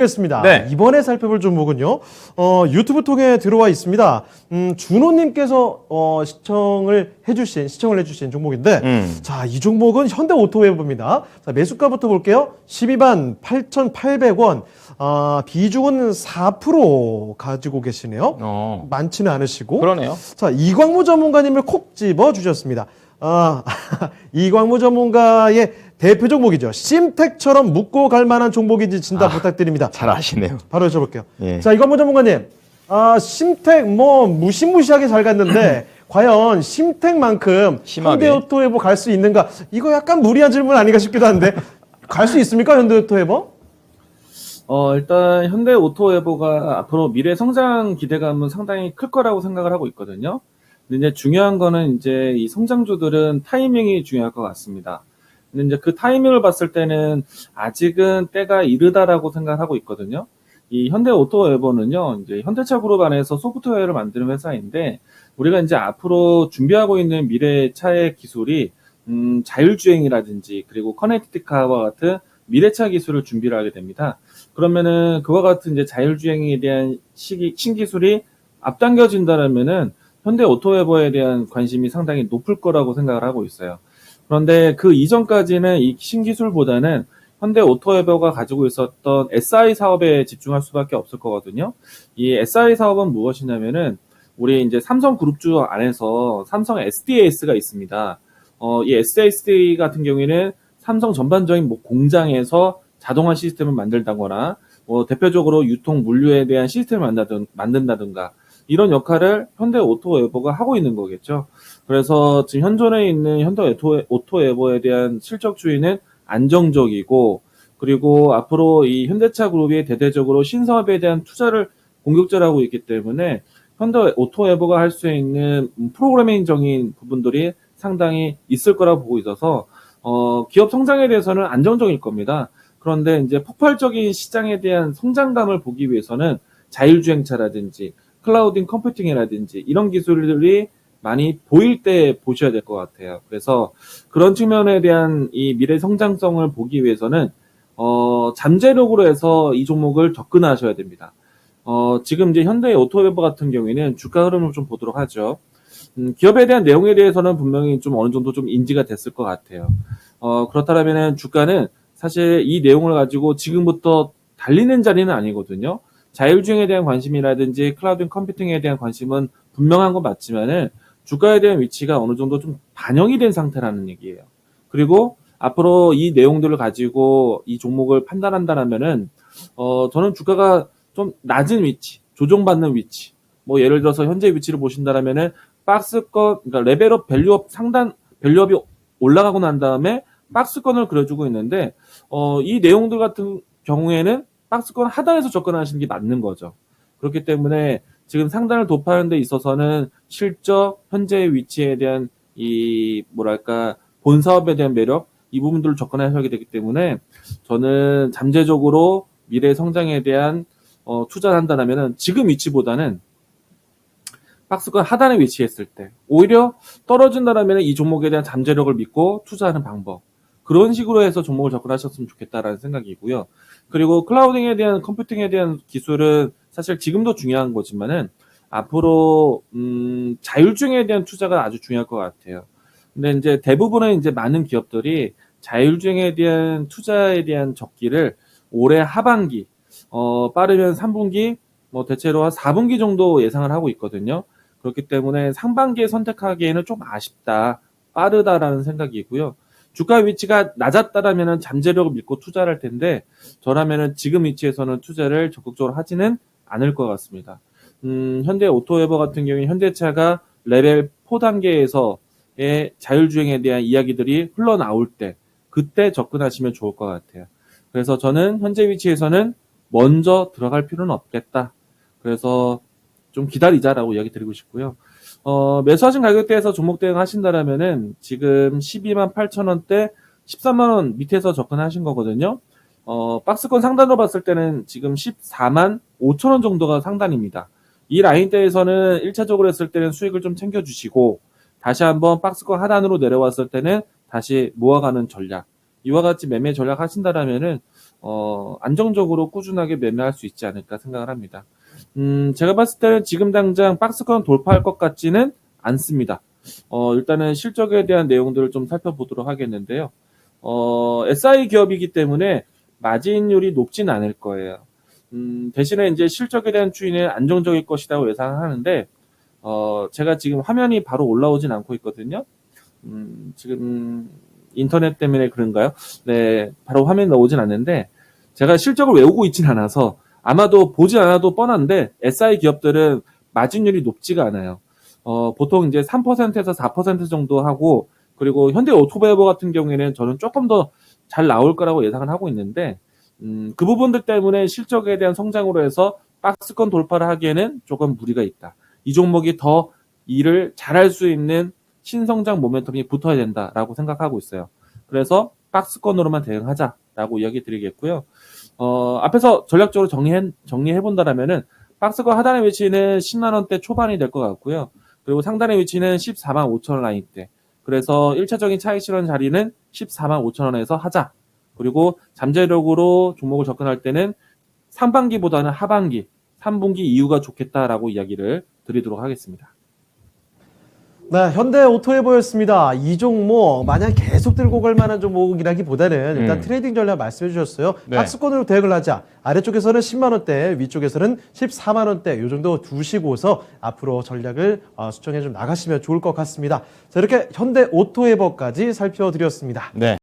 겠습니다. 네. 이번에 살펴볼 종목은요. 유튜브 통해 들어와 있습니다. 준호님께서 시청을 해주신 종목인데, 자, 이 종목은 현대오토웨이브입니다. 자, 매수가부터 볼게요. 12만 8,800원. 비중은 4% 가지고 계시네요. 많지는 않으시고. 그러네요. 자, 이광무 전문가님을 콕 집어 주셨습니다. 이광무 전문가의 대표 종목이죠. 심텍처럼 묶고 갈 만한 종목인지 진단 부탁드립니다. 잘 아시네요. 바로 여쭤볼게요. 예. 자, 이광무 전문가님. 심텍 무시무시하게 잘 갔는데 과연 심텍만큼 심하게. 현대오토웨이브 갈 수 있는가? 이거 약간 무리한 질문 아닌가 싶기도 한데 갈 수 있습니까? 현대오토웨이브? 일단 현대오토웨이브가 앞으로 미래 성장 기대감은 상당히 클 거라고 생각을 하고 있거든요. 근데 이제 중요한 거는 이제 이 성장주들은 타이밍이 중요할 것 같습니다. 근데 이제 그 타이밍을 봤을 때는 아직은 때가 이르다라고 생각하고 있거든요. 이 현대오토웨이브는요, 이제 현대차 그룹 안에서 소프트웨어를 만드는 회사인데, 우리가 이제 앞으로 준비하고 있는 미래 차의 기술이, 자율주행이라든지, 그리고 커넥티드카와 같은 미래차 기술을 준비를 하게 됩니다. 그러면은 그와 같은 이제 자율주행에 대한 신기술이 앞당겨진다면은 현대오토웨이브에 대한 관심이 상당히 높을 거라고 생각을 하고 있어요. 그런데 그 이전까지는 이 신기술보다는 현대오토웨이브가 가지고 있었던 SI 사업에 집중할 수밖에 없을 거거든요. 이 SI 사업은 무엇이냐면은 우리 이제 삼성 그룹주 안에서 삼성 SDAS가 있습니다. 이 SDAS 같은 경우에는 삼성 전반적인 공장에서 자동화 시스템을 만들다거나 대표적으로 유통 물류에 대한 시스템을 만든다든가 이런 역할을 현대오토웨이브가 하고 있는 거겠죠. 그래서 지금 현존에 있는 현대오토웨이브에 대한 실적 추이는 안정적이고, 그리고 앞으로 이 현대차 그룹이 대대적으로 신사업에 대한 투자를 공격적으로 하고 있기 때문에 현대오토웨이브가 할 수 있는 프로그래밍적인 부분들이 상당히 있을 거라고 보고 있어서 기업 성장에 대해서는 안정적일 겁니다. 그런데 이제 폭발적인 시장에 대한 성장감을 보기 위해서는 자율주행차라든지 클라우딩 컴퓨팅이라든지 이런 기술들이 많이 보일 때 보셔야 될 것 같아요. 그래서 그런 측면에 대한 이 미래 성장성을 보기 위해서는 잠재력으로 해서 이 종목을 접근하셔야 됩니다. 지금 이제 현대오토웨이브 같은 경우에는 주가 흐름을 좀 보도록 하죠. 기업에 대한 내용에 대해서는 분명히 좀 어느 정도 좀 인지가 됐을 것 같아요. 그렇다면은 주가는 사실 이 내용을 가지고 지금부터 달리는 자리는 아니거든요. 자율주행에 대한 관심이라든지 클라우드 컴퓨팅에 대한 관심은 분명한 건 맞지만은 주가에 대한 위치가 어느 정도 좀 반영이 된 상태라는 얘기예요. 그리고 앞으로 이 내용들을 가지고 이 종목을 판단한다면은 저는 주가가 좀 낮은 위치, 조정받는 위치, 뭐 예를 들어서 현재 위치를 보신다면은 박스권, 그러니까 레벨업 밸류업이 올라가고 난 다음에 박스권을 그려주고 있는데 이 내용들 같은 경우에는 박스권 하단에서 접근하시는 게 맞는 거죠. 그렇기 때문에 지금 상단을 도파하는 데 있어서는 실적, 현재의 위치에 대한 이 본 사업에 대한 매력, 이 부분들을 접근하셔야 되기 때문에 저는 잠재적으로 미래 성장에 대한 투자를 한다면은 지금 위치보다는 박스권 하단에 위치했을 때 오히려 떨어진다면 이 종목에 대한 잠재력을 믿고 투자하는 방법, 그런 식으로 해서 종목을 접근하셨으면 좋겠다라는 생각이고요. 그리고 클라우딩에 대한 컴퓨팅에 대한 기술은 사실 지금도 중요한 거지만은 앞으로 자율주행에 대한 투자가 아주 중요할 것 같아요. 근데 이제 대부분의 이제 많은 기업들이 자율주행에 대한 투자에 대한 적기를 올해 하반기, 빠르면 3분기, 뭐 대체로 한 4분기 정도 예상을 하고 있거든요. 그렇기 때문에 상반기에 선택하기에는 좀 아쉽다, 빠르다라는 생각이고요. 주가 위치가 낮았다라면 잠재력을 믿고 투자를 할 텐데 저라면은 지금 위치에서는 투자를 적극적으로 하지는 않을 것 같습니다. 현대오토웨이브 같은 경우에 현대차가 레벨 4단계에서의 자율주행에 대한 이야기들이 흘러나올 때 그때 접근하시면 좋을 것 같아요. 그래서 저는 현재 위치에서는 먼저 들어갈 필요는 없겠다. 그래서 좀 기다리자라고 이야기 드리고 싶고요. 매수하신 가격대에서 종목 대응하신다라면은 지금 12만 8천원대 13만원 밑에서 접근하신 거거든요. 박스권 상단으로 봤을 때는 지금 14만 5천원 정도가 상단입니다. 이 라인대에서는 1차적으로 했을 때는 수익을 좀 챙겨주시고 다시 한번 박스권 하단으로 내려왔을 때는 다시 모아가는 전략, 이와 같이 매매 전략 하신다라면은 안정적으로 꾸준하게 매매할 수 있지 않을까 생각을 합니다. 제가 봤을 때는 지금 당장 박스권 돌파할 것 같지는 않습니다. 일단은 실적에 대한 내용들을 좀 살펴보도록 하겠는데요. SI 기업이기 때문에 마진율이 높진 않을 거예요. 대신에 이제 실적에 대한 추이는 안정적일 것이라고 예상하는데, 제가 지금 화면이 바로 올라오진 않고 있거든요. 지금 인터넷 때문에 그런가요? 네, 바로 화면이 나오진 않는데, 제가 실적을 외우고 있진 않아서 아마도 보지 않아도 뻔한데, SI 기업들은 마진율이 높지가 않아요. 보통 이제 3%에서 4% 정도 하고, 그리고 현대 오토바이버 같은 경우에는 저는 조금 더 잘 나올 거라고 예상을 하고 있는데, 그 부분들 때문에 실적에 대한 성장으로 해서 박스권 돌파를 하기에는 조금 무리가 있다. 이 종목이 더 일을 잘할 수 있는 신성장 모멘텀이 붙어야 된다라고 생각하고 있어요. 그래서 박스권으로만 대응하자라고 이야기 드리겠고요. 앞에서 전략적으로 정리해 본다라면은 박스권 하단의 위치는 10만 원대 초반이 될 것 같고요. 그리고 상단의 위치는 14만 5천 원 라인대. 그래서 1차적인 차익 실현 자리는 14만 5천 원에서 하자. 그리고 잠재력으로 종목을 접근할 때는 상반기보다는 하반기, 3분기 이후가 좋겠다라고 이야기를 드리도록 하겠습니다. 네, 현대 오토에버였습니다. 이 종목 마냥 계속 들고 갈 만한 종목이라기보다는 일단 트레이딩 전략 말씀해 주셨어요. 네. 박스권으로 대응을 하자. 아래쪽에서는 10만 원대, 위쪽에서는 14만 원대 이 정도 두시고서 앞으로 전략을 수정해 좀 나가시면 좋을 것 같습니다. 자, 이렇게 현대 오토에버까지 살펴드렸습니다. 네.